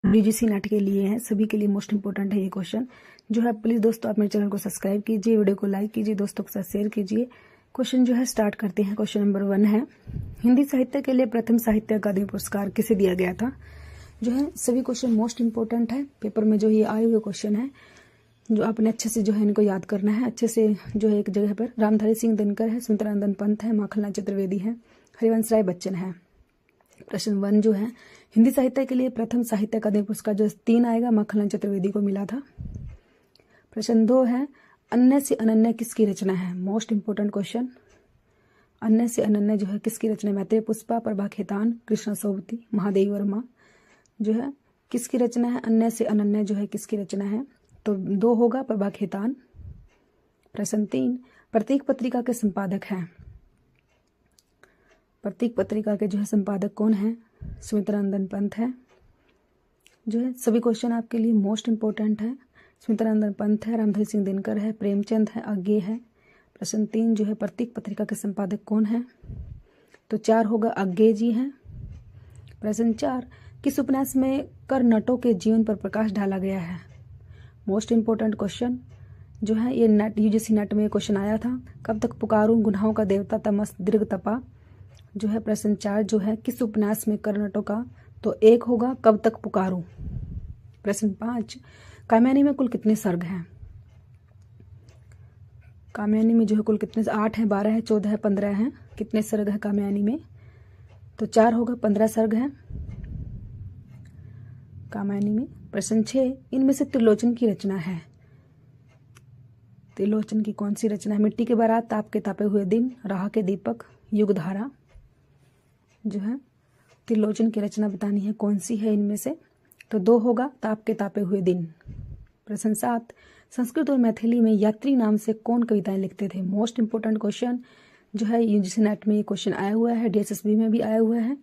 UGC net के लिए है, सभी के लिए मोस्ट इंपॉर्टेंट है ये क्वेश्चन जो है। प्लीज दोस्तों आप मेरे चैनल को सब्सक्राइब कीजिए, वीडियो को लाइक कीजिए, दोस्तों के साथ शेयर कीजिए। क्वेश्चन जो है स्टार्ट करते हैं। क्वेश्चन नंबर 1 है, हिंदी साहित्य के लिए प्रथम साहित्य अकादमी पुरस्कार किसे दिया गया था। जो है सभी क्वेश्चन मोस्ट इंपॉर्टेंट है, पेपर में जो ये आए हुए क्वेश्चन है जो आपने अच्छे से जो है इनको याद करना है अच्छे से। जो है एक जगह पर रामधारी सिंह दिनकर है, सुमित्रानंदन पंत है, माखनलाल चतुर्वेदी है, हरिवंश राय बच्चन है। प्रश्न 1 जो है, हिंदी साहित्य के लिए प्रथम साहित्य अकादमी पुरस्कार जो 3 आएगा माखनलाल चतुर्वेदी को मिला था। प्रश्न 2 है, अन्य से अनन्य किसकी रचना है। मोस्ट इंपोर्टेंट क्वेश्चन, अन्य से अनन्य जो है किसकी रचना है। मैत्रेय पुष्पा, प्रभा खेतान, कृष्णा सोबती, महादेवी वर्मा जो है किसकी रचना है। अन्य से अनन्य जो है किसकी रचना है, तो 2 होगा प्रभा खेतान। प्रश्न 3, प्रतीक पत्रिका के संपादक हैं। प्रतीक पत्रिका के जो है संपादक कौन है, सुमित्रानंदन पंत है। जो है सभी क्वेश्चन आपके लिए मोस्ट इंपॉर्टेंट है। सुमित्रानंदन पंत है, रामधारी सिंह दिनकर है, प्रेमचंद है, आज्ञे है। प्रश्न 3 जो है, प्रतीक पत्रिका के संपादक कौन है, तो 4 होगा आज्ञे जी हैं। प्रश्न 4, किस उपन्यास में करनटों के जीवन पर प्रकाश डाला गया है। मोस्ट इंपॉर्टेंट क्वेश्चन जो है ये नेट यूजीसी नेट में क्वेश्चन आया था। कब तक पुकारूं, गुनाहों का देवता, तमस, दीर्घ तपा जो है। प्रश्न 4 जो है, किस उपन्यास में करनटों का, तो 1 होगा कब तक पुकारूं। प्रश्न 5, कामयानी में कुल कितने सर्ग हैं। कामयानी में जो है कुल कितने, 8 है, 12 है, 14 है, 15 है। कितने सर्ग है कामयानी में, तो 4 होगा, 15 सर्ग है कामयानी में। प्रश्न 6, इनमें से त्रिलोचन की रचना है। त्रिलोचन की कौन सी रचना है। मिट्टी के बारात, ताप के तापे हुए दिन, राह के दीपक, युगधारा जो है त्रिलोचन की रचना बतानी है कौन सी है इनमें से, तो 2 होगा ताप के तापे हुए दिन। प्रश्न 7, संस्कृत और मैथिली में यात्री नाम से कौन कविताएं लिखते थे। मोस्ट इंपोर्टेंट क्वेश्चन जो है यूजीसी नेट में ये क्वेश्चन आया हुआ है, डीएसएसबी में भी आया हुआ है।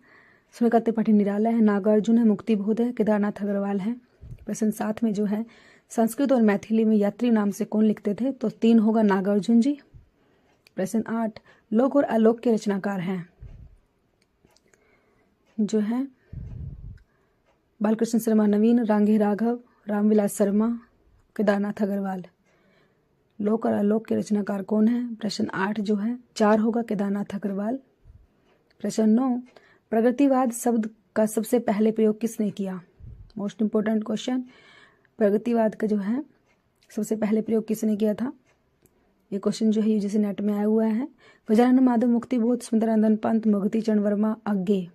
सूर्यकांत त्रिपाठी निराला है, नागार्जुन है, मुक्तिबोध है, केदारनाथ अग्रवाल है। प्रश्न 7 में जो है संस्कृत और मैथिली में यात्री नाम से कौन लिखते थे, तो 3 होगा नागार्जुन जी। प्रश्न 8, लोक और आलोक के रचनाकार हैं। जो है बालकृष्ण शर्मा नवीन, रांगे राघव, रामविलास शर्मा, केदारनाथ अग्रवाल। लोक और आलोक के रचनाकार कौन है। प्रश्न 8 जो है 4 होगा केदारनाथ अग्रवाल। प्रश्न 9, प्रगतिवाद शब्द का सबसे पहले प्रयोग किसने किया। मोस्ट इंपोर्टेंट क्वेश्चन, प्रगतिवाद का जो है सबसे पहले प्रयोग किसने किया था। ये क्वेश्चन जो है यूजीसी नेट में आया हुआ है। गजानन माधव, मुक्तिबोध, सुमित्रानंदन पंत, मोगती चरण वर्मा, आज्ञे।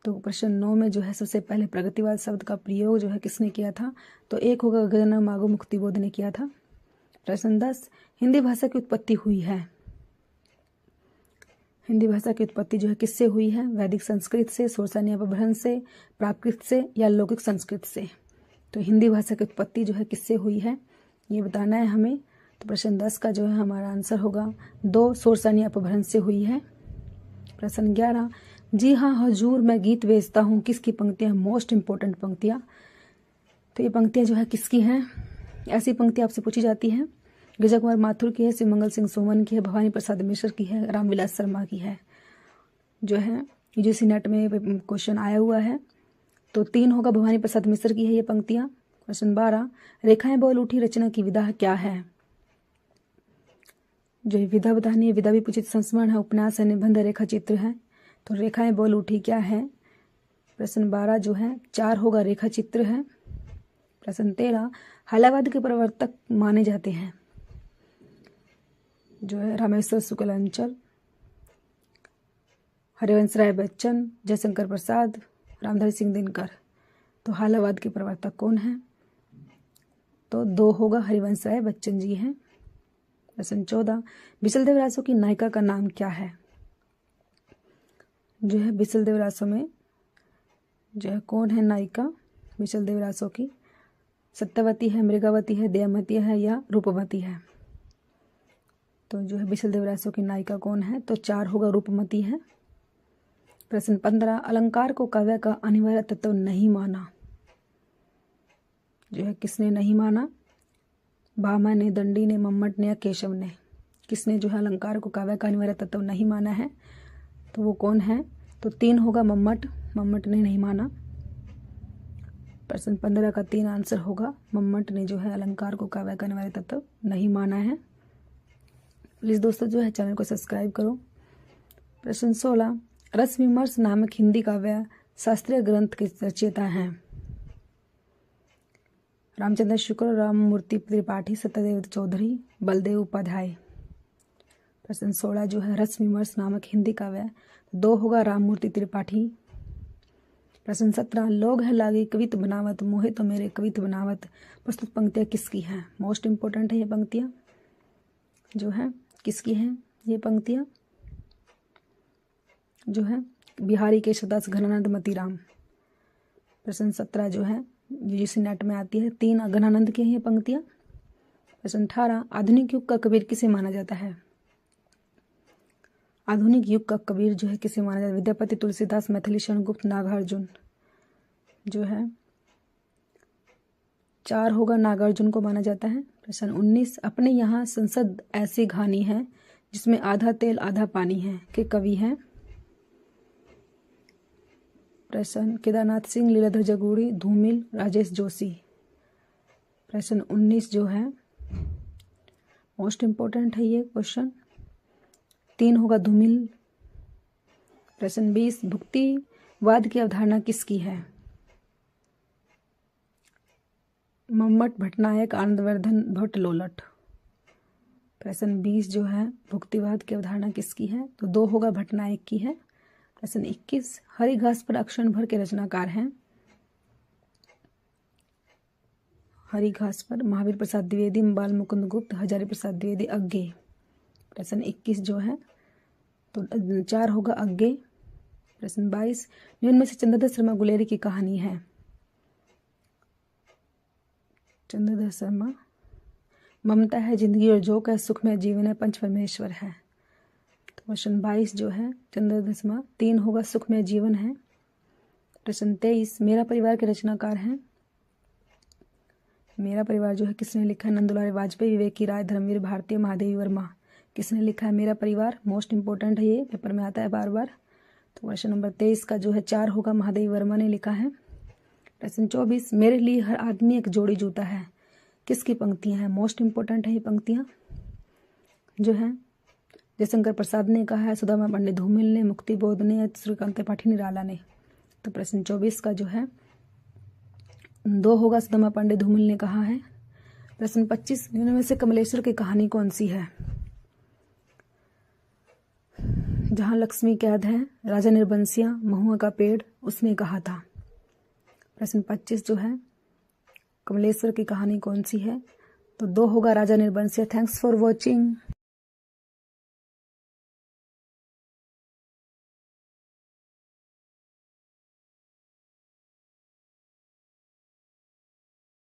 तो प्रश्न 9 में जो है सबसे पहले प्रगतिवाद शब्द का प्रयोग जो है किसने किया था, तो 1 होगा गजानन माधव मुक्तिबोध ने किया था। प्रश्न 10, हिंदी भाषा की उत्पत्ति हुई है। हिंदी भाषा की उत्पत्ति जो है किससे हुई है। वैदिक संस्कृत से, शोरसानी अपभ्रंश से, प्राकृत से या लौकिक संस्कृत से। तो हिंदी भाषा की उत्पत्ति जो है किससे हुई है ये बताना है हमें। तो प्रश्न 10 का जो है हमारा आंसर होगा 2, शोरसानी अपभ्रंश से हुई है। प्रश्न 11, जी हाँ हजूर मैं गीत बेचता हूँ किसकी पंक्तियाँ। मोस्ट इंपॉर्टेंट पंक्तियाँ, तो ये पंक्तियाँ जो है किसकी हैं। ऐसी पंक्तियाँ आपसे पूछी जाती हैं। विजय कुमार माथुर की है, शिवमंगल सिंह सोमन की है, भवानी प्रसाद मिश्र की है, रामविलास शर्मा की है। जो है यूजीसी नेट में क्वेश्चन आया हुआ है, तो 3 होगा भवानी प्रसाद मिश्र की है ये पंक्तियाँ। प्रश्न 12, रेखाएं बोल उठी रचना की विधा क्या है। जो विधा बतानी है, विधा भी उचित संस्मरण है, उपन्यास है, निबंध, रेखा चित्र है। तो रेखाएं बोल उठी क्या है। प्रश्न 12 जो है 4 होगा रेखा चित्र है। प्रश्न 13, हालावाद के प्रवर्तक माने जाते हैं। जो है रामेश्वर शुक्ल अंचल, हरिवंश राय बच्चन, जयशंकर प्रसाद, रामधारी सिंह दिनकर। तो हालावाद के प्रवर्तक कौन है, तो 2 होगा हरिवंश राय बच्चन जी हैं। प्रश्न 14, बिसल देवरासों की नायिका का नाम क्या है। जो है बिसल देवरासों में जो है कौन है नायिका बिसल देवरासों की। सत्यवती है, मृगावती है, दयामती है या रूपमती है। तो जो है बिसल देवरासों की नायिका कौन है, तो 4 होगा रूपमती है। प्रश्न 15, अलंकार को काव्य का अनिवार्य तत्व नहीं माना। जो है किसने नहीं माना, भामा ने, दंडी ने, मम्मट ने या केशव ने। किसने जो है अलंकार को काव्य का अनिवार्य तत्व नहीं माना है, तो वो कौन है, तो 3 होगा मम्मट ने नहीं माना। प्रश्न 15 का 3 आंसर होगा। मम्मट ने जो है अलंकार को काव्य करने वाले तत्व नहीं माना है। प्लीज दोस्तों जो है चैनल को सब्सक्राइब करो। प्रश्न 16, रस विमर्श नामक हिंदी काव्य शास्त्रीय ग्रंथ के रचयिता हैं। रामचंद्र शुक्ल, राममूर्ति त्रिपाठी, सत्यदेव चौधरी, बलदेव उपाध्याय। प्रश्न 16 जो है रस विमर्श नामक हिंदी काव्य, 2 होगा राममूर्ति त्रिपाठी। प्रश्न 17, लोग है लागे कवित बनावत, मोहे तो मेरे कवित बनावत, प्रस्तुत पंक्तियां किसकी हैं? मोस्ट इंपोर्टेंट है ये पंक्तियां जो है किसकी हैं? ये पंक्तियां जो है बिहारी केशवदास, घनानंद, मतीराम। प्रश्न 17 जो है यूजीसी नेट में आती है, 3 घनानंद की हैं ये पंक्तियां। प्रश्न 18, आधुनिक युग का कबीर किसे माना जाता है? आधुनिक युग का कबीर जो है किसे माना जाता है? विद्यापति, तुलसीदास, मैथिली शरण गुप्त, नागार्जुन। जो है 4 होगा नागार्जुन को माना जाता है। प्रश्न 19, अपने यहाँ संसद ऐसी घानी है जिसमें आधा तेल आधा पानी है, के कवि हैं? प्रश्न केदारनाथ सिंह, लीलाधर जगूड़ी, धूमिल, राजेश जोशी। प्रश्न 19 जो है मोस्ट इंपोर्टेंट है ये क्वेश्चन, 3 होगा धूमिल। प्रश्न 20, भुक्तिवाद की अवधारणा किसकी है? मम्मट, भट्टनायक, आनंदवर्धन, भट्ट, लोलट। प्रश्न 20 जो है भुक्तिवाद की अवधारणा किसकी है? तो 2 होगा भट्टनायक की है। प्रश्न 21, हरी घास पर अक्षण भर के रचनाकार हैं। हरी घास पर महावीर प्रसाद द्विवेदी, बाल मुकुंद गुप्त, हजारी प्रसाद द्विवेदी, अज्ञे। प्रश्न 21 जो है तो 4 होगा अज्ञे। प्रश्न 22, निम्न में से चंद्रधर शर्मा गुलेरी की कहानी है? चंद्रधर शर्मा, ममता है जिंदगी और जोक है, सुख में जीवन है, पंच परमेश्वर है। तो क्वेश्चन 22 जो है चंद्रधर शर्मा, 3 होगा सुख में जीवन है। प्रश्न 23, मेरा परिवार के रचनाकार हैं? मेरा परिवार जो है किसने लिखा है? नंदुलाल वाजपेयी, विवेकी राय, धर्मवीर भारती, महादेवी वर्मा। किसने लिखा है मेरा परिवार? मोस्ट इंपोर्टेंट है, ये पेपर में आता है बार बार। तो क्वेश्चन नंबर 23 का जो है 4 होगा महादेवी वर्मा ने लिखा है। प्रश्न 24, मेरे लिए हर आदमी एक जोड़ी जूता है, किसकी पंक्तियां हैं? मोस्ट इंपोर्टेंट है ये पंक्तियां जो है जयशंकर प्रसाद ने कहा है, सुदामा पंडित धूमिल ने, मुक्ति बोध ने, श्रीकांत त्रिपाठी निराला ने। तो प्रश्न 24 का जो है 2 होगा सुदामा पंडित धूमिल ने कहा है। प्रश्न 25, निम्न में से कमलेश्वर की कहानी कौन सी है? जहां लक्ष्मी कैद है, राजा निर्बंसिया, महुआ का पेड़, उसने कहा था। प्रश्न 25 जो है कमलेश्वर की कहानी कौन सी है? तो 2 होगा Raja Nirbansiya. Thanks for watching.